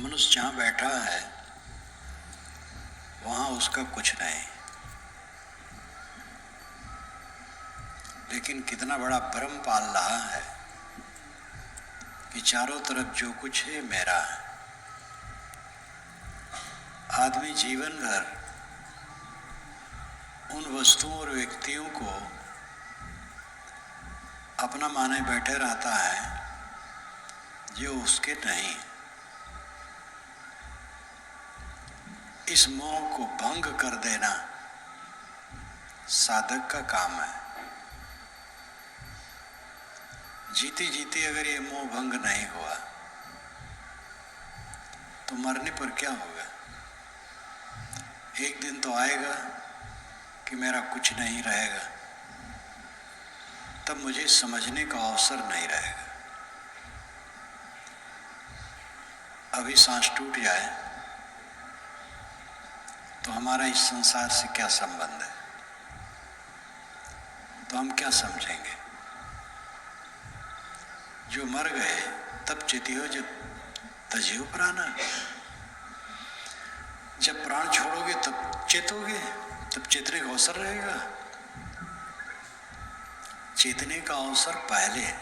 मनुष्य जहाँ बैठा है वहाँ उसका कुछ नहीं, लेकिन कितना बड़ा भ्रम पाल रहा है कि चारों तरफ जो कुछ है मेरा है। आदमी जीवन भर उन वस्तुओं और व्यक्तियों को अपना माने बैठे रहता है जो उसके नहीं। इस मोह को भंग कर देना साधक का काम है। जीते जीते अगर ये मोह भंग नहीं हुआ तो मरने पर क्या होगा? एक दिन तो आएगा कि मेरा कुछ नहीं रहेगा, तब मुझे समझने का अवसर नहीं रहेगा। अभी सांस टूट जाए तो हमारा इस संसार से क्या संबंध है, तो हम क्या समझेंगे? जो मर गए तब चितियो जब तजियो प्राणा। जब प्राण छोड़ोगे तब चेतोगे, तब चेतने का अवसर रहेगा। चेतने का अवसर पहले है।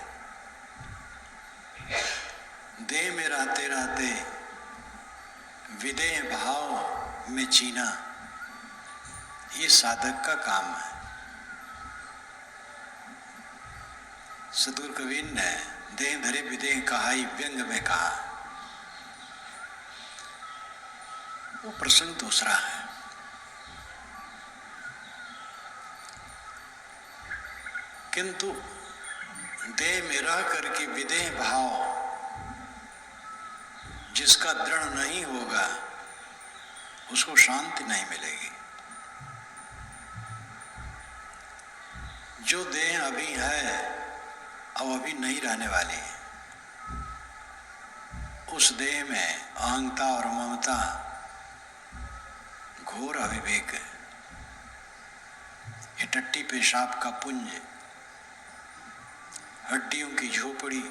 देह में रहते रहते विदेह भाव में जीना, ये साधक का काम है। सदगुरु कबीर ने देह धरे विदेह कहा ही व्यंग में कहा, वो प्रसंग दूसरा है। किंतु देह में रह करके विदेह भाव जिसका दृढ़ नहीं होगा उसको शांति नहीं मिलेगी। जो देह अभी है और अभी नहीं रहने वाली है, उस देह में अहंता और ममता घोर अविवेक है। ये टट्टी पेशाब का पुंज, हड्डियों की झोपड़ी,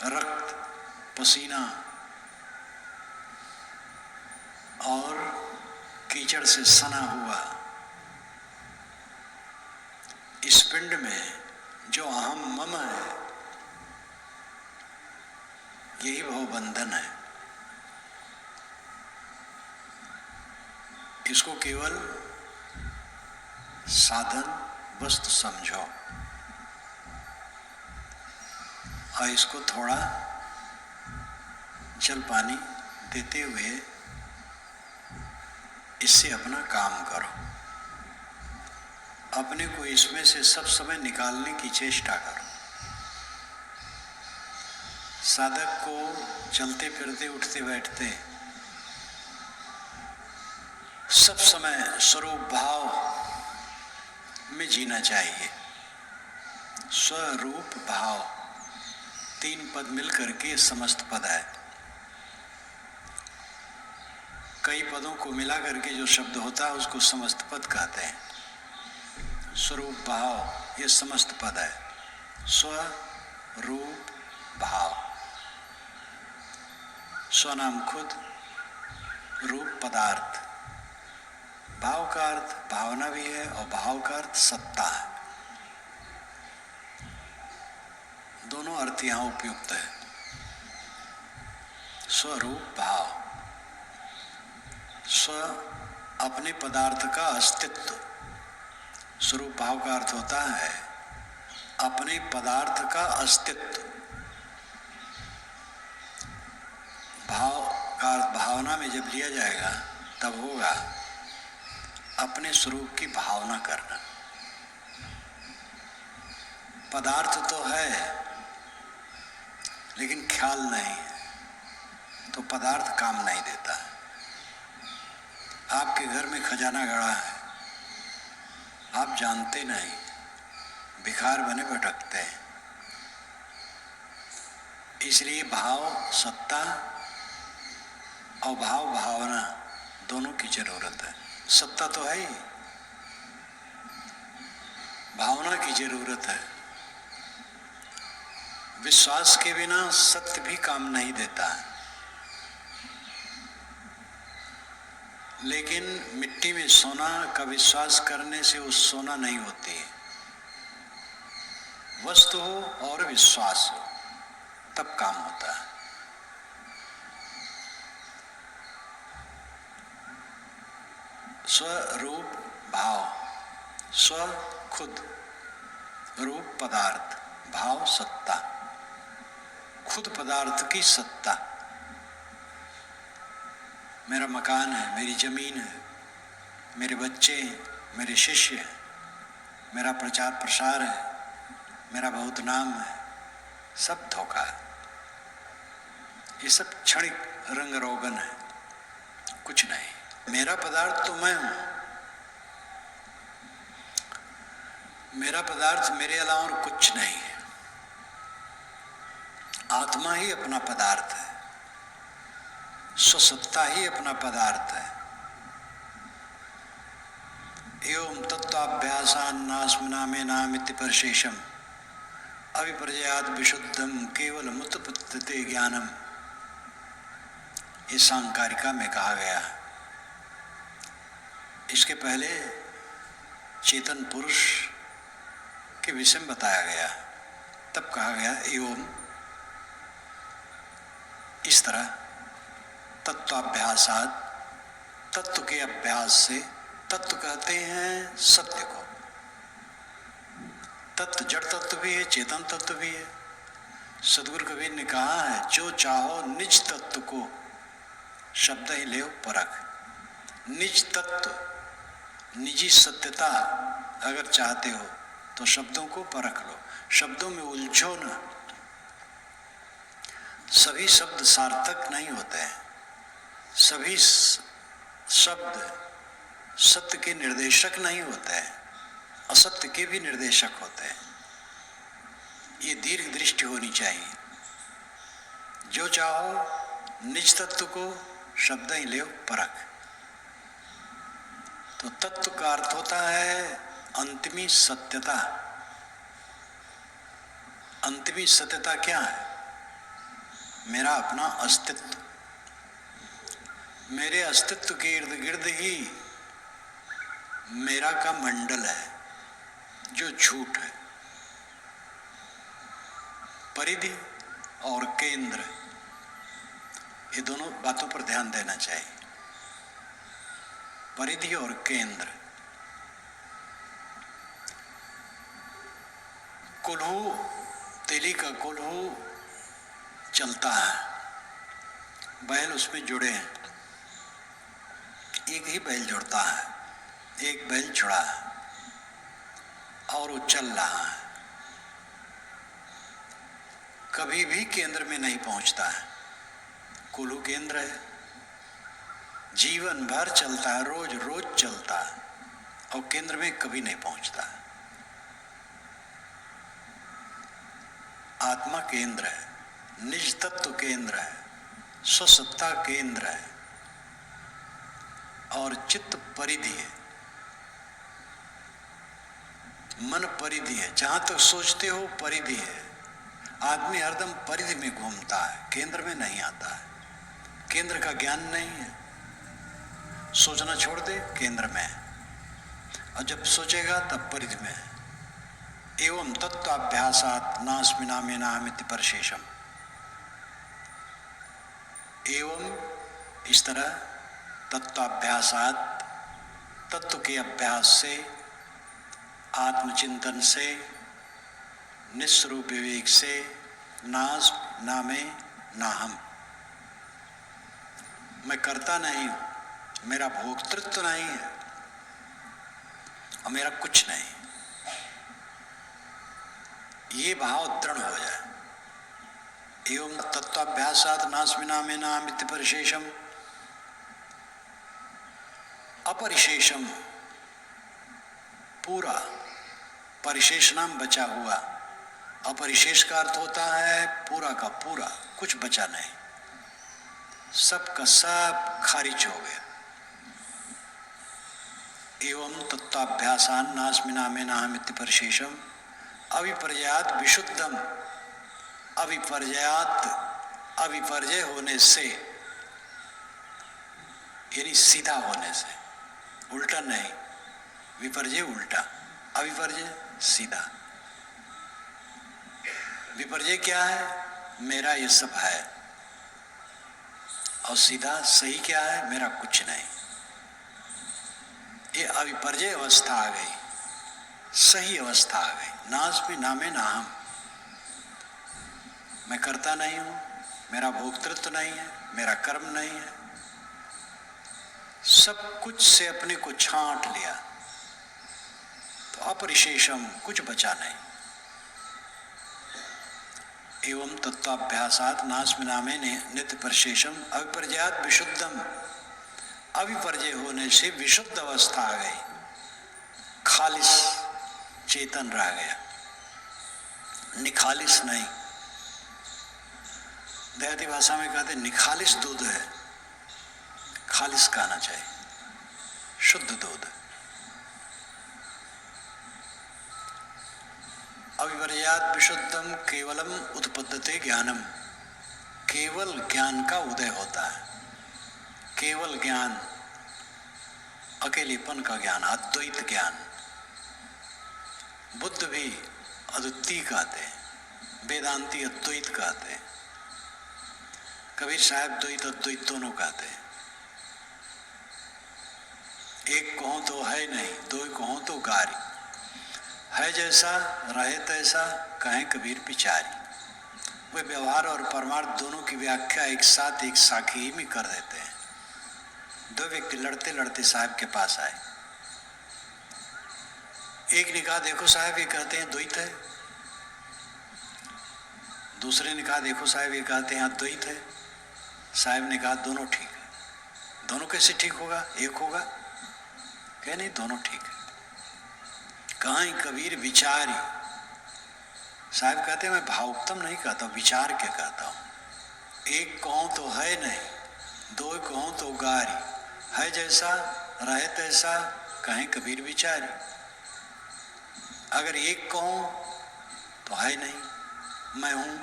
रक्त पसीना और कीचड़ से सना हुआ इस पिंड में जो अहम मम है, यही भवबंधन है। इसको केवल साधन वस्तु समझो और इसको थोड़ा जल पानी देते हुए इससे अपना काम करो। अपने को इसमें से सब समय निकालने की चेष्टा करो। साधक को चलते फिरते उठते बैठते सब समय स्वरूप भाव में जीना चाहिए। स्वरूप भाव, तीन पद मिलकर के समस्त पद है। कई पदों को मिला करके जो शब्द होता है उसको समस्त पद कहते हैं। स्वरूप भाव ये समस्त पद है। स्वरूप भाव, स्व नाम खुद, रूप पदार्थ, भाव का अर्थ भावना भी है और भाव का अर्थ सत्ता है। दोनों अर्थ यहाँ उपयुक्त है। स्वरूप भाव, स्व अपने पदार्थ का अस्तित्व। स्वरूप भाव का अर्थ होता है अपने पदार्थ का अस्तित्व। भाव का अर्थ भावना में जब लिया जाएगा तब होगा अपने स्वरूप की भावना करना। पदार्थ तो है लेकिन ख्याल नहीं है, तो पदार्थ काम नहीं देता है। आपके घर में खजाना गड़ा है, आप जानते नहीं, भिखार बने भटकते हैं। इसलिए भाव सत्ता और भाव भावना दोनों की जरूरत है। सत्ता तो है ही, भावना की जरूरत है। विश्वास के बिना सत्य भी काम नहीं देता है। लेकिन मिट्टी में सोना का विश्वास करने से वो सोना नहीं होती है। वस्तु हो और विश्वास हो तब काम होता है। स्वरूप भाव, स्व खुद, रूप पदार्थ, भाव सत्ता, खुद पदार्थ की सत्ता। मेरा मकान है, मेरी जमीन है, मेरे बच्चे हैं, मेरे शिष्य हैं, मेरा प्रचार प्रसार है, मेरा बहुत नाम है, सब धोखा है। ये सब क्षणिक रंग रोगन है, कुछ नहीं। मेरा पदार्थ तो मैं हूं। मेरा पदार्थ मेरे अलावा और कुछ नहीं है। आत्मा ही अपना पदार्थ है, स्वसत्ता ही अपना पदार्थ है। एवं तत्वाभ्यासान नास्मनामे नामिति परशेषम अविपर्जयाद विशुद्धम केवल मुत्पत्ति ज्ञानम। इस सांकारिका में कहा गया। इसके पहले चेतन पुरुष के विषय में बताया गया, तब कहा गया एवं इस तरह तत्वाभ्यासात, तत्व के अभ्यास से, तत्व कहते हैं सत्य को। तत्व जड़ तत्व भी है, चेतन तत्व भी है। सदगुरु कबीर ने कहा है, जो चाहो निज तत्व को शब्द ही ले परख। निज तत्व, निजी सत्यता अगर चाहते हो तो शब्दों को परख लो, शब्दों में उलझो न। सभी शब्द सार्थक नहीं होते हैं, सभी शब्द सत्य के निर्देशक नहीं होते हैं, असत्य के भी निर्देशक होते हैं। ये दीर्घ दृष्टि होनी चाहिए। जो चाहो निज तत्व को शब्द ही ले परख। तो तत्व का अर्थ होता है अंतिमी सत्यता। अंतिमी सत्यता क्या है? मेरा अपना अस्तित्व। मेरे अस्तित्व के इर्द गिर्द ही मेरा का मंडल है जो झूठ है। परिधि और केंद्र, ये दोनों बातों पर ध्यान देना चाहिए। परिधि और केंद्र। कुल्हू, तेली का कुल्हू चलता है, बैल उसमें जुड़े हैं। एक ही बैल जुड़ता है, एक बैल जुड़ा है और वो चल रहा है, कभी भी केंद्र में नहीं पहुंचता है। कुल्हू केंद्र है, जीवन भर चलता है, रोज रोज चलता है और केंद्र में कभी नहीं पहुंचता है। आत्मा केंद्र है, निज तत्व केंद्र है, स्वसत्ता केंद्र है और चित्त परिधि है, मन परिधि है। जहां तक सोचते हो परिधि है। आदमी हरदम परिधि में घूमता है, केंद्र में नहीं आता है। केंद्र का ज्ञान नहीं है, सोचना छोड़ दे केंद्र में, और जब सोचेगा तब परिधि में है। एवं तत्वाभ्यासात नास्मि नामे नामिति परशेषम। एवं इस तरह तत्वाभ्यासात, तत्व के अभ्यास से, आत्मचिंतन से, निस्वरूप विवेक से, नास नामे नाहम, मैं करता नहीं हूं, मेरा भोक्तृत्व नहीं है और मेरा कुछ नहीं, ये भाव दृढ़ हो जाए। एवं तत्वाभ्यासात नास्मि नामे नामिति परिशेषम अपरिशेषम, पूरा, परिशेष नाम बचा हुआ। अपरिशेष का अर्थ होता है पूरा का पूरा, कुछ बचा नहीं, सब का सब खारिज हो गया। एवं तत्वाभ्यासान नास्मि नामे नाहमिति परिशेषम अविपर्जयात विशुद्धम। अविपर्जयात, अविपर्जय होने से यानी सीधा होने से, उल्टा नहीं। विपर्जय उल्टा, अविपर्जय सीधा। विपर्जय क्या है? मेरा ये सब है, और सीधा सही क्या है? मेरा कुछ नहीं। ये अविपर्जय अवस्था आ गई, सही अवस्था आ गई। नास्मि नामे नाहम, मैं करता नहीं हूं, मेरा भोक्तृत्व नहीं है, मेरा कर्म नहीं है, सब कुछ से अपने को छांट लिया तो अपरिशेषम, कुछ बचा नहीं। एवं तत्वाभ्यासात नास्मि नामे नित्य परिशेषम अविपर्जयात विशुद्धम, अविपर्जय होने से विशुद्ध अवस्था आ गई, खालिस चेतन रह गया, निखालिस नहीं। देहाती भाषा में कहते निखालिस दूध है, खालिस कहना चाहिए, शुद्ध दूध। अविपर्जयात विशुद्धम केवलम उत्पद्यते ज्ञानम, केवल ज्ञान का उदय होता है। केवल ज्ञान, अकेलेपन का ज्ञान, अद्वैत ज्ञान। बुद्ध भी अद्वितीय कहते हैं, वेदांती अद्वैत कहते हैं, कबीर साहब द्वैत अद्वैत दोनों कहते हैं। एक कहो तो है नहीं, दो कहो तो गारी, है जैसा रहे तैसा, कहें कबीर पिचारी। वे व्यवहार और परमार्थ दोनों की व्याख्या एक साथ एक साखी में कर देते हैं। दो व्यक्ति लड़ते लड़ते साहब के पास आए। एक ने कहा देखो साहब ये कहते हैं द्वैत है, दूसरे ने कहा देखो साहब ये कहते हैं अद्वैत है। साहब ने कहा दोनों ठीक है। दोनों कैसे ठीक होगा? एक होगा? कह नहीं, दोनों ठीक है। कहाँ कबीर विचारी। साहब कहते हैं मैं भावुकतम नहीं कहता, विचार के कहता हूँ। एक कहूँ तो है नहीं, दो कहूँ तो गारी, है जैसा रहे तैसा, कहें कबीर विचारी। अगर एक कहूँ तो है नहीं, मैं हूँ,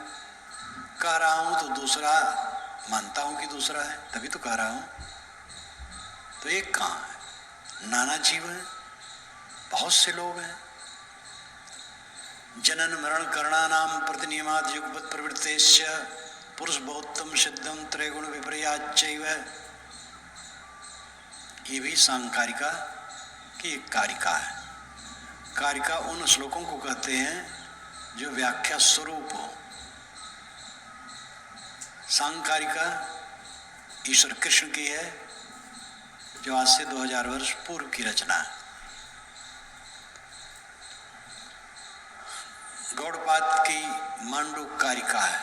कह रहा हूँ तो दूसरा मानता हूँ कि दूसरा है, तभी तो कह रहा हूँ। तो एक कहाँ है? नाना जीव है, बहुत से लोग हैं। जनन मरण करणानाम प्रतिनियमाद युगपत प्रवृत्तेश्च पुरुष बहुत्तम सिद्धम त्रैगुण विपर्याच्चैव। ये भी सांकारिका की एक कारिका है। कारिका उन श्लोकों को कहते हैं जो व्याख्या स्वरूप हो। सांकारिका ईश्वर कृष्ण की है, जो आज से 2000 वर्ष पूर्व की रचना है। गौड़पाद की मांडूक कारिका है,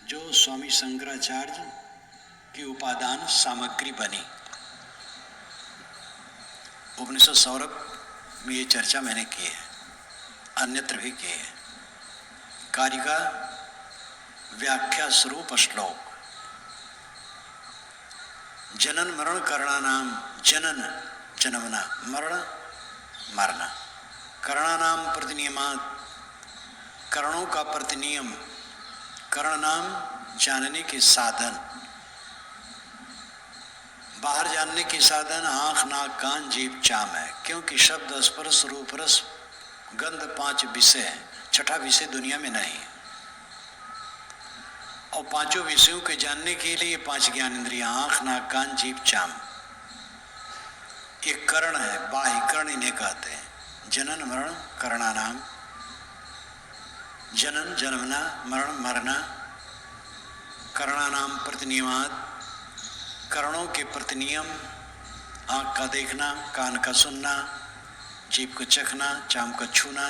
जो स्वामी शंकराचार्य की उपादान सामग्री बनी। उपनिषद सौरभ में ये चर्चा मैंने की है, अन्यत्र भी की है। कारिका व्याख्या स्वरूप श्लोक। जनन मरण करणानाम, जनन जन्मना, मरण मरना, करणानाम प्रतिनियमात, करणों का प्रतिनियम, करण नाम जानने के साधन, बाहर जानने के साधन आंख नाक कान जीभ चाम है। क्योंकि शब्द स्पर्श रूप रस गंध 5 विषय है, छठा विषय दुनिया में नहीं है। और पांचों विषयों के जानने के लिए 5 ज्ञान इंद्रियां, आंख नाक कान जीभ चाम, ये करण है, बाह्य करण इन्हें कहते हैं। जनन मरण करणानाम, जनन जन्मना, मरण मरना, करणानाम प्रतिनियमात, करणों के प्रतिनियम, आंख का देखना, कान का सुनना, जीभ को चखना, चाम का छूना,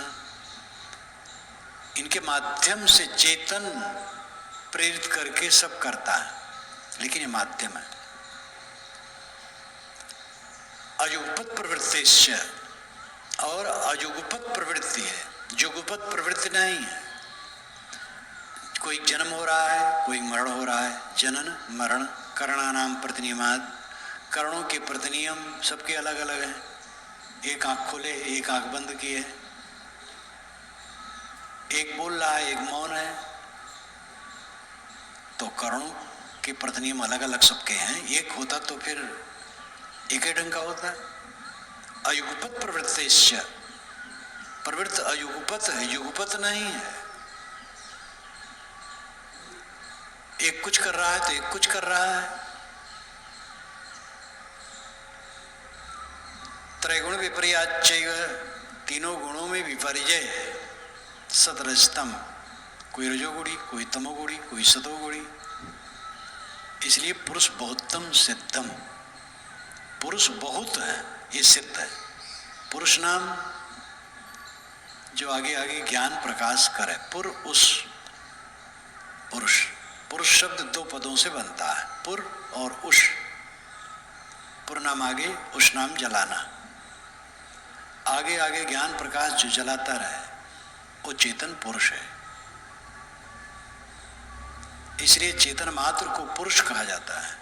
इनके माध्यम से चेतन प्रेरित करके सब करता है, लेकिन ये माध्यम है। अयुगपत प्रवृत्ति और अयुगपत प्रवृत्ति है, जुगपत प्रवृत्ति नहीं है। कोई जन्म हो रहा है, कोई मरण हो रहा है। जनन मरण करणानाम प्रतिनियमात, करणों के प्रतिनियम सबके अलग अलग हैं। एक आंख खोले, एक आंख बंद की है, एक बोल रहा है, एक मौन है। तो करणों कि प्रतनियम अलग अलग सबके हैं, एक होता तो फिर एक ही ढंग का होता। अयुगपत प्रवृत्तिश्च, प्रवृत्त अयुगपत है, युगपत नहीं है। एक कुछ कर रहा है तो एक कुछ कर रहा है। त्रैगुण विपर्याचैव, तीनों गुणों में विपर्यय है। सतरजतम, कोई रजोगुणी, कोई तमोगुणी, कोई सतोगुणी। इसलिए पुरुष बहुतम सिद्धम, पुरुष बहुत है ये सिद्ध है। पुरुष नाम जो आगे आगे ज्ञान प्रकाश करे, पुर उस पुरुष। पुरुष शब्द दो पदों से बनता है, पुर और उष। पुर नाम आगे, उष नाम जलाना। आगे आगे ज्ञान प्रकाश जो जलाता रहे वो चेतन पुरुष है। इसलिए चेतन मात्र को पुरुष कहा जाता है।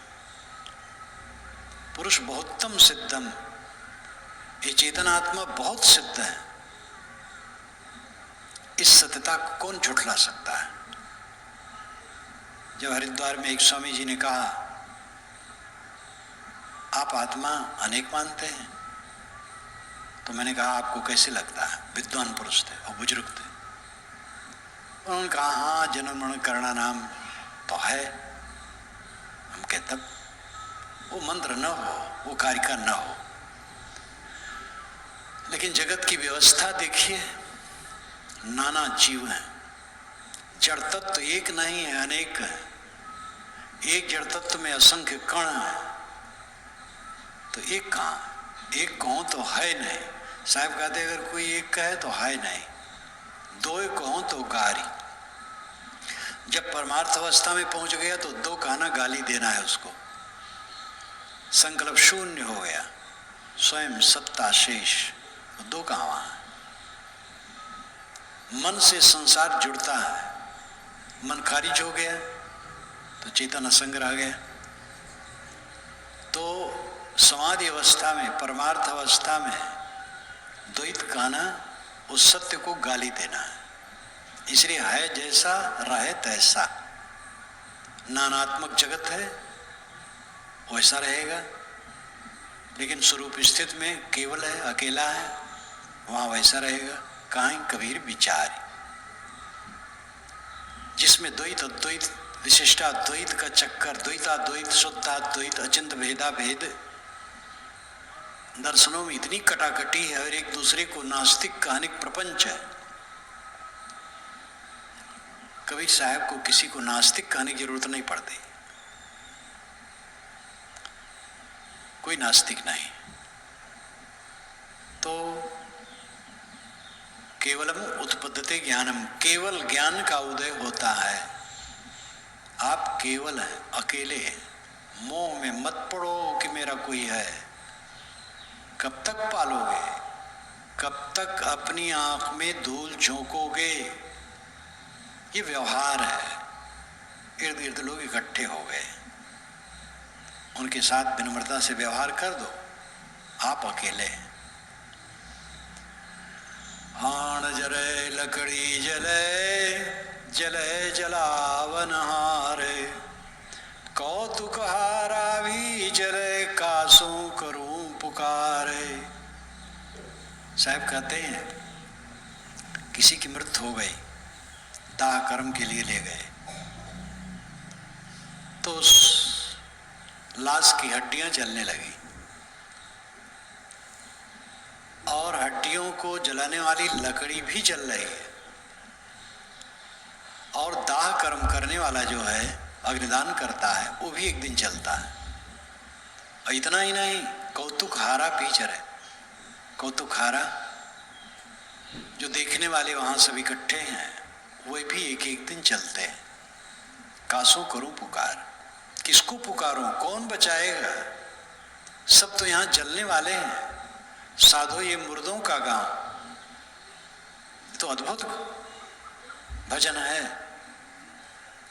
पुरुष बहुतम सिद्धम, ये चेतन आत्मा बहुत सिद्ध है। इस सत्यता को कौन झुठला सकता है? जब हरिद्वार में एक स्वामी जी ने कहा, आप आत्मा अनेक मानते हैं, तो मैंने कहा आपको कैसे लगता है? विद्वान पुरुष थे और बुजुर्ग थे। उन्होंने कहा हाँ, जन्म मरण करना नाम तो है। हम कहते तब वो मंत्र न हो, वो कारिका न हो, लेकिन जगत की व्यवस्था देखिए, नाना जीव हैं। जड़ तत्व एक नहीं है, अनेक है। एक जड़ तत्व में असंख्य कण है, तो एक कहाँ? एक कहो तो है नहीं। साहब कहते अगर कोई एक कहे तो है नहीं, दो कहो तो गारी। जब परमार्थ अवस्था में पहुंच गया तो दो कहना गाली देना है उसको। संकल्प शून्य हो गया, स्वयं सत्ता शेष, दो कहाँ वहां? मन से संसार जुड़ता है, मन खारिज हो गया तो चेतन असंग रह गया। तो समाधि अवस्था में, परमार्थ अवस्था में द्वैत कहना, उस सत्य को गाली देना है। इसलिए है जैसा रहे तैसा, नानात्मक जगत है वैसा रहेगा, लेकिन स्वरूप स्थित में केवल है, अकेला है, वहां वैसा रहेगा। काहीं कबीर विचार, जिसमें द्वैत अद्वैत विशिष्टाद्वैत का चक्कर, द्वैताद्वैत शुद्धाद्वैत अचिंत भेदा भेद दर्शनों में इतनी कटाकटी है और एक दूसरे को नास्तिक कहानिक प्रपंच है। कबीर साहब को किसी को नास्तिक कहने की जरूरत नहीं पड़ती, कोई नास्तिक नहीं। तो केवलम उत्पद्यते ज्ञानम, केवल ज्ञान का उदय होता है। आप केवल हैं, अकेले हैं। मोह में मत पड़ो कि मेरा कोई है। कब तक पालोगे? कब तक अपनी आंख में धूल झोंकोगे? ये व्यवहार है। इर्द गिर्द लोग इकट्ठे हो गए, उनके साथ विनम्रता से व्यवहार कर दो। आप अकेले हैं। हाण जरे लकड़ी जले, जले जलावन हारे, कौतुक हारा भी जले, कासों करूं पुकारे। साहब कहते हैं किसी की मृत्यु हो गई, दाह कर्म के लिए ले गए, तो उस लाश की हड्डियां जलने लगी और हड्डियों को जलाने वाली लकड़ी भी जल रही है, और दाह कर्म करने वाला जो है, अग्निदान करता है, वो भी एक दिन जलता है। और इतना ही नहीं, कौतुक हारा पीछ रहे। कौतुक हारा जो देखने वाले वहां सब इकट्ठे हैं, वे भी एक एक दिन चलते हैं। कासों करूं पुकार, किसको पुकारूं? कौन बचाएगा? सब तो यहां जलने वाले हैं। साधो ये मुर्दों का गांव, तो अद्भुत भजन है।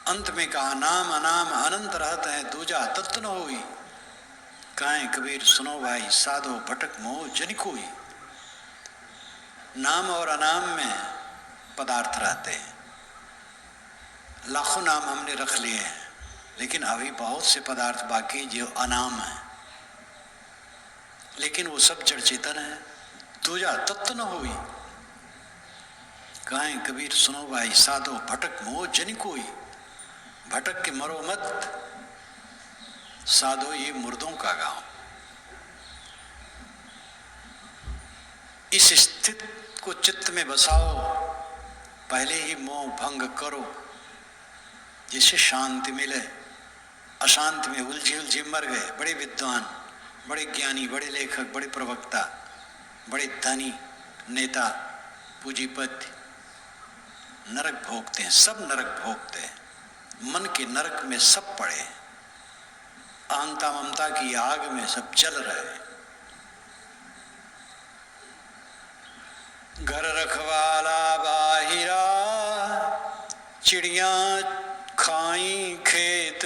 अंत में कहा नाम अनाम अनंत रहते हैं, दूजा तत्व न होई। काहे कबीर सुनो भाई, साधो भटक मोह जन कोई। नाम और अनाम में पदार्थ रहते हैं। लाखों नाम हमने रख लिए हैं, लेकिन अभी बहुत से पदार्थ बाकी जो अनाम है, लेकिन वो सब जड़ चेतन है। दूजा तत्व न होई, कहें कबीर सुनो भाई साधो भटक मोह जन कोई, भटक के मरो मत साधो ये मुर्दों का गांव। इस स्थिति को चित्त में बसाओ, पहले ही मोह भंग करो, जिससे शांति मिले। अशांति में उलझे उलझे मर गए बड़े विद्वान, बड़े ज्ञानी, बड़े लेखक, बड़े प्रवक्ता, बड़े धनी नेता, पूंजीपति, नरक भोगते हैं, सब नरक भोगते हैं। मन के नरक में सब पड़े, अहंता ममता की आग में सब जल रहे। घर रखवाला बाहिरा, चिड़िया खाई खेत,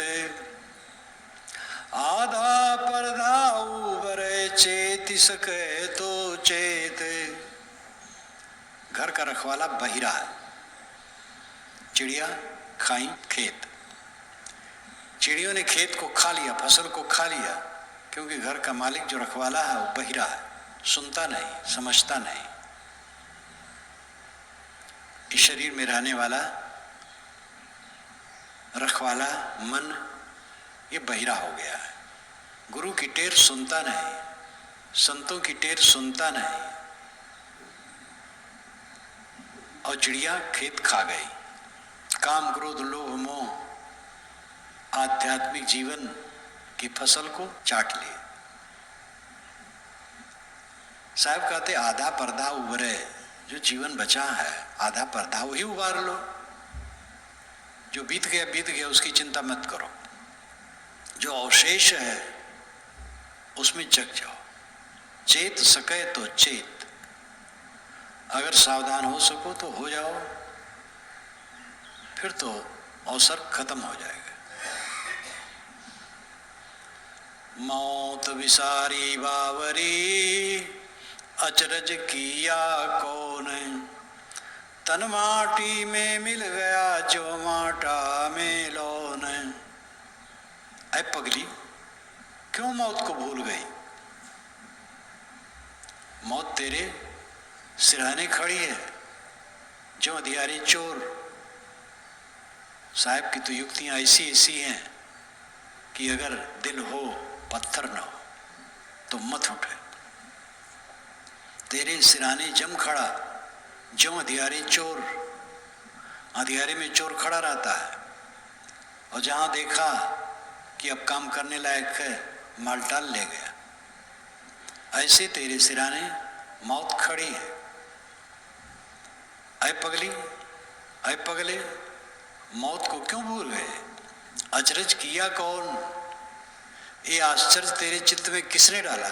आधा पर्दा उबरे चेत सके तो चेत। घर का रखवाला बहिरा है, चिड़िया खाई खेत। चिड़ियों ने खेत को खा लिया, फसल को खा लिया, क्योंकि घर का मालिक जो रखवाला है वो बहिरा है, सुनता नहीं, समझता नहीं। इस शरीर में रहने वाला रखवाला मन ये बहिरा हो गया है। गुरु की टेर सुनता नहीं, संतों की टेर सुनता नहीं, और चिड़िया खेत खा गई। काम क्रोध लोभ मोह आध्यात्मिक जीवन की फसल को चाट लिए। साहब कहते आधा पर्दा उभरे, जो जीवन बचा है आधा पर्दा वही उबार लो। जो बीत गया उसकी चिंता मत करो, जो अवशेष है उसमें जग जाओ। चेत सके तो चेत, अगर सावधान हो सको तो हो जाओ, फिर तो अवसर खत्म हो जाएगा। मौत विसारी बावरी, अचरज किया कौन, तन माटी में मिल गया जो माटा में लौन। ऐ पगली, क्यों मौत को भूल गई? मौत तेरे सिरहाने खड़ी है, जो अधिकारी चोर। साहब की तो युक्तियां ऐसी ऐसी हैं कि अगर दिल हो पत्थर न हो तो मत उठे। तेरे सिराने जम खड़ा, जो अधिकारी चोर। अधिकारी में चोर खड़ा रहता है, और जहां देखा कि अब काम करने लायक है, माल टाल ले गया। ऐसे तेरे सिराने मौत खड़ी है। ऐ पगली, ऐ पगले, मौत को क्यों भूल गए? अचरज किया कौन? ये आश्चर्य तेरे चित्त में किसने डाला?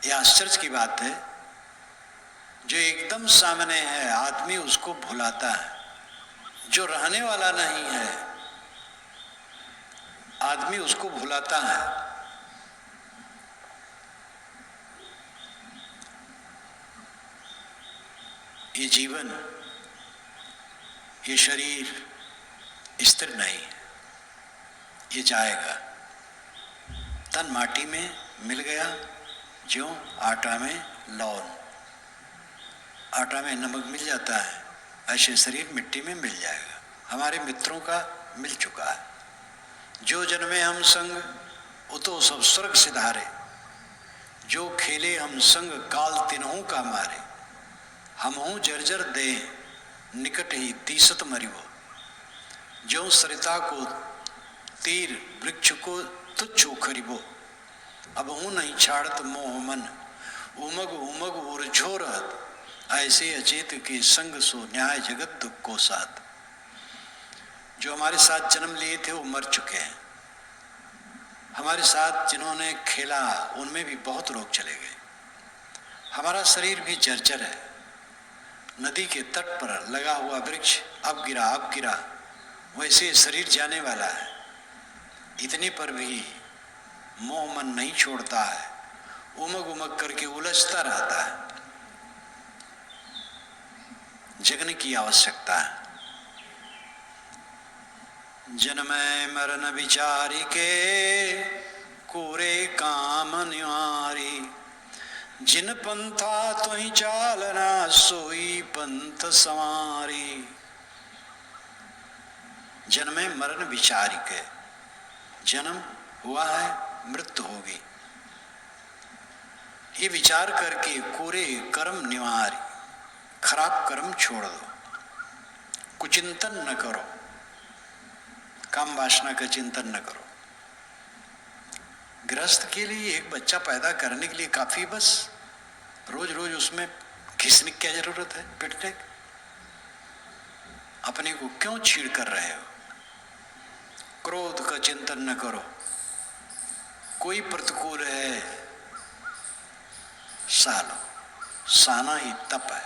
ये आश्चर्य की बात है, जो एकदम सामने है आदमी उसको भुलाता है, जो रहने वाला नहीं है आदमी उसको भुलाता है। ये जीवन, ये शरीर स्थिर नहीं है, ये जाएगा। तन माटी में मिल गया ज्यों आटा में लौन। आटा में नमक मिल जाता है, ऐसे शरीर मिट्टी में मिल जाएगा। हमारे मित्रों का मिल चुका है। जो जन्मे हम संग उतो सब स्वर्ग सिधारे, जो खेले हम संग काल तिन्हों का मारे। हम हूँ जर्जर दे निकट ही तीसत मरिवो, जो सरिता को तीर वृक्ष को तुच्छ उखरिबो। अब हूँ नहीं छाड़त मोह मन, उमग उमग उर्झोरत। ऐसे अचेत के संग सो न्याय जगत दुख को साथ। जो हमारे साथ जन्म लिए थे वो मर चुके हैं। हमारे साथ जिन्होंने खेला उनमें भी बहुत लोग चले गए। हमारा शरीर भी जर्जर है। नदी के तट पर लगा हुआ वृक्ष अब गिरा, वैसे शरीर जाने वाला है। इतने पर भी मोह मन नहीं छोड़ता है, उमग उमग करके उलझता रहता है। जगने की आवश्यकता है। जन्मै मरण विचारी के कोरे काम निवारी। जिन पंथा तुहि चालना सोई पंथ संवारी। जन्मै मरण विचारी के, जन्म हुआ है, मृत्यु होगी, ये विचार करके कोरे कर्म निवारी, खराब कर्म छोड़ दो, कुचिंतन न करो, काम वासना का चिंतन न करो। गृहस्थ के लिए एक बच्चा पैदा करने के लिए काफी, बस रोज रोज उसमें घिसने की क्या जरूरत है, पिटने की? अपने को क्यों छीड़ कर रहे हो? क्रोध का चिंतन न करो, कोई प्रतिकूल है सह लो, सहना ही तप है,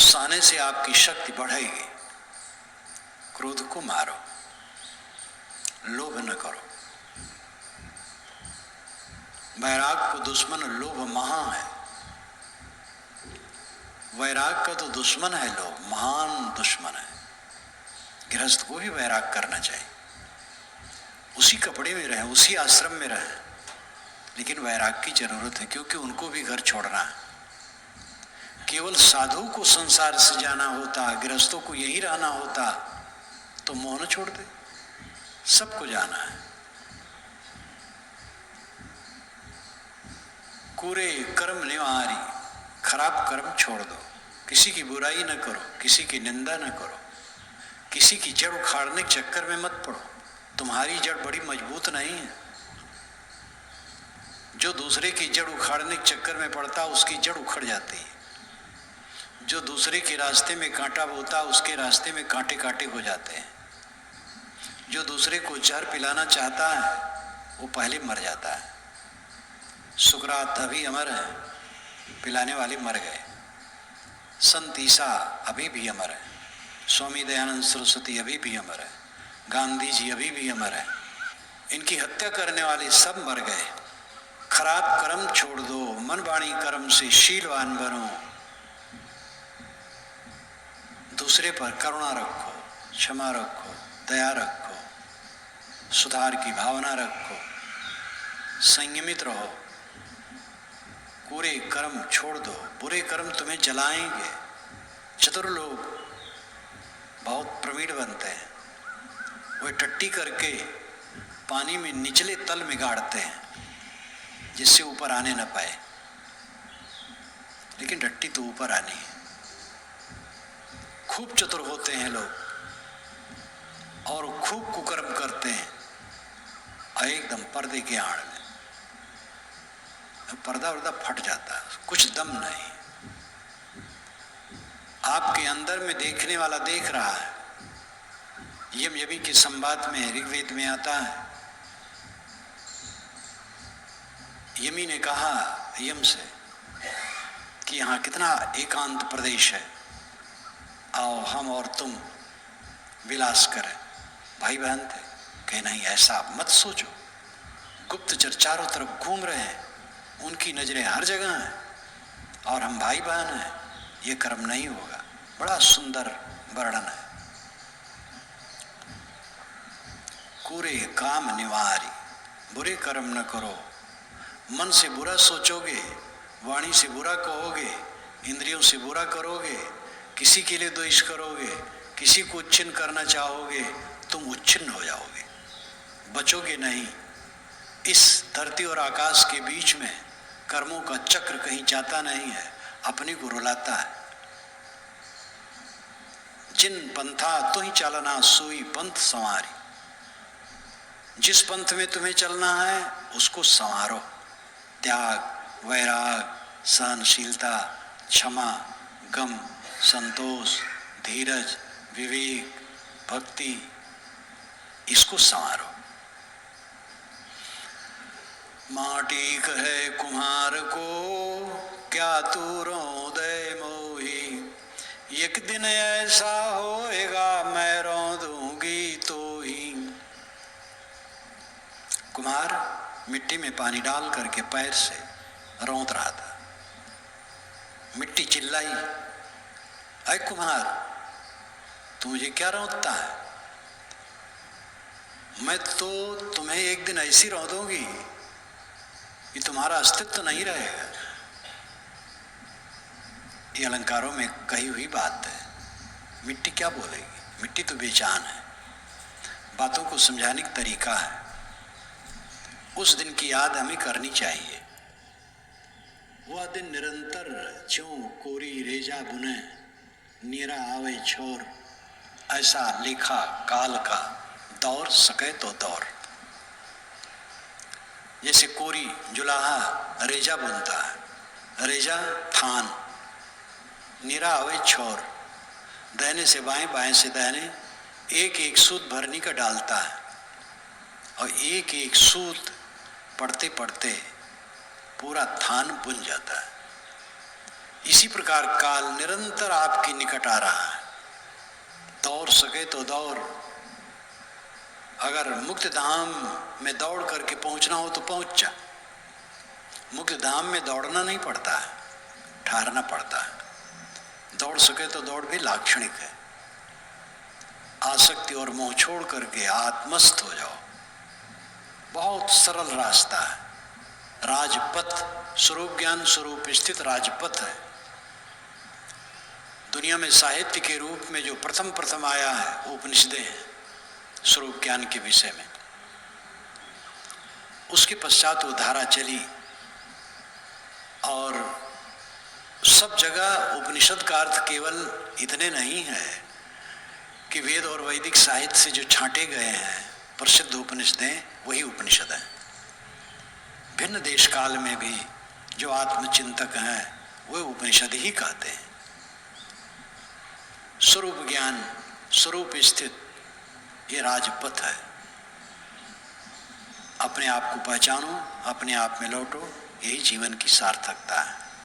सहने से आपकी शक्ति बढ़ेगी। क्रोध को मारो, लोभ न करो। वैराग को दुश्मन लोभ महा है, वैराग का तो दुश्मन है लोभ, महान दुश्मन है। गृहस्थ को भी वैराग करना चाहिए, उसी कपड़े में रहे, उसी आश्रम में रहे, लेकिन वैराग की जरूरत है, क्योंकि उनको भी घर छोड़ना है। केवल साधु को संसार से जाना होता, गृहस्थों को यही रहना होता तो मोह न छोड़ दे, सबको जाना है। कूरे कर्म निवारी, खराब कर्म छोड़ दो, किसी की बुराई न करो, किसी की निंदा न करो, किसी की जड़ उखाड़ने के चक्कर में मत पड़ो। तुम्हारी जड़ बड़ी मजबूत नहीं है, जो दूसरे की जड़ उखाड़ने के चक्कर में पड़ता उसकी जड़ उखड़ जाती है। जो दूसरे के रास्ते में कांटा बोता उसके रास्ते में कांटे कांटे हो जाते हैं। जो दूसरे को जहर पिलाना चाहता है वो पहले मर जाता है। सुकरात अभी अमर है, पिलाने वाले मर गए। संत ईसा अभी भी अमर है, स्वामी दयानंद सरस्वती अभी भी अमर है, गांधी जी अभी भी अमर है। इनकी हत्या करने वाले सब मर गए। खराब कर्म छोड़ दो, मन वाणी कर्म से शीलवान बनो। दूसरे पर करुणा रखो, क्षमा रखो, दया रखो, सुधार की भावना रखो, संयमित रहो। बुरे कर्म छोड़ दो, बुरे कर्म तुम्हें जलाएंगे। चतुर लोग बहुत प्रवीण बनते हैं, वे टट्टी करके पानी में निचले तल में गाड़ते हैं जिससे ऊपर आने न पाए, लेकिन टट्टी तो ऊपर आनी है। खूब चतुर होते हैं लोग और खूब कुकर्म करते हैं और एकदम पर्दे के आड़ में पर्दा वर्दा फट जाता है, कुछ दम नहीं। आपके अंदर में देखने वाला देख रहा है। यम यमी के संवाद में ऋग्वेद में आता है, यमी ने कहा यम से कि यहाँ कितना एकांत प्रदेश है, आओ हम और तुम विलास करें। भाई बहन थे, कहे नहीं ऐसा मत सोचो, गुप्तचर चारों तरफ घूम रहे हैं, उनकी नजरें हर जगह हैं और हम भाई बहन हैं, ये कर्म नहीं होगा। बड़ा सुंदर वर्णन है। कूरे काम निवारी, बुरे कर्म न करो। मन से बुरा सोचोगे, वाणी से बुरा कहोगे, इंद्रियों से बुरा करोगे, किसी के लिए द्वेष करोगे, किसी को उच्छिन्न करना चाहोगे, तुम उच्छिन्न हो जाओगे, बचोगे नहीं। इस धरती और आकाश के बीच में कर्मों का चक्र कहीं जाता नहीं है, अपने को रुलाता है। जिन पंथा तो ही चलना सोई पंथ संवारी। जिस पंथ में तुम्हें चलना है उसको संवारो। त्याग, वैराग, सहनशीलता, क्षमा, गम, संतोष, धीरज, विवेक, भक्ति, इसको संवारो। माटी कहे कुम्हार को क्या तू रोदे मोही, एक दिन ऐसा होएगा मैं रोदूंगी तो ही। कुम्हार मिट्टी में पानी डाल करके पैर से रौंद रहा था। मिट्टी चिल्लाई, अरे कुम्हार तू मुझे क्या रौंदता है? मैं तो तुम्हें एक दिन ऐसी रौंद दूंगी कि तुम्हारा अस्तित्व नहीं रहेगा। ये अलंकारों में कही हुई बात है। मिट्टी क्या बोलेगी? मिट्टी तो बेजान है। बातों को समझाने का तरीका है। उस दिन की याद हमें करनी चाहिए। वह दिन निरंतर ज्यों कोरी रेजा बुने, नीरा आवे छोर, ऐसा लेखा काल का दौर सके तो दौर। जैसे कोरी जुलाहा रेजा बुनता है, रेजा थान, नीरा आवे छोर, दाहिने से बाएं बाएं से दाहिने एक एक सूत भरनी का डालता है, और एक एक सूत पढ़ते पढ़ते पूरा थान बुन जाता है। इसी प्रकार काल निरंतर आपके निकट आ रहा है। दौड़ सके तो दौड़। अगर मुक्त धाम में दौड़ करके पहुंचना हो तो पहुंच जा। मुक्त धाम में दौड़ना नहीं पड़ता है, ठहरना पड़ता है। दौड़ सके तो दौड़ भी लाक्षणिक है। आसक्ति और मोह छोड़ करके आत्मस्थ हो जाओ। बहुत सरल रास्ता है। राजपथ स्वरूप ज्ञान स्वरूप स्थित राजपथ है। दुनिया में साहित्य के रूप में जो प्रथम आया है उपनिषदें हैं स्वरूप ज्ञान के विषय में। उसके पश्चात वो धारा चली और सब जगह उपनिषद का अर्थ केवल इतने नहीं है कि वेद और वैदिक साहित्य से जो छांटे गए हैं प्रसिद्ध उपनिषदें वही उपनिषद हैं। भिन्न देश काल में भी जो आत्मचिंतक हैं वे उपनिषद ही कहते हैं। स्वरूप ज्ञान स्वरूप स्थित ये राजपथ है। अपने आप को पहचानो, अपने आप में लौटो, यही जीवन की सार्थकता है।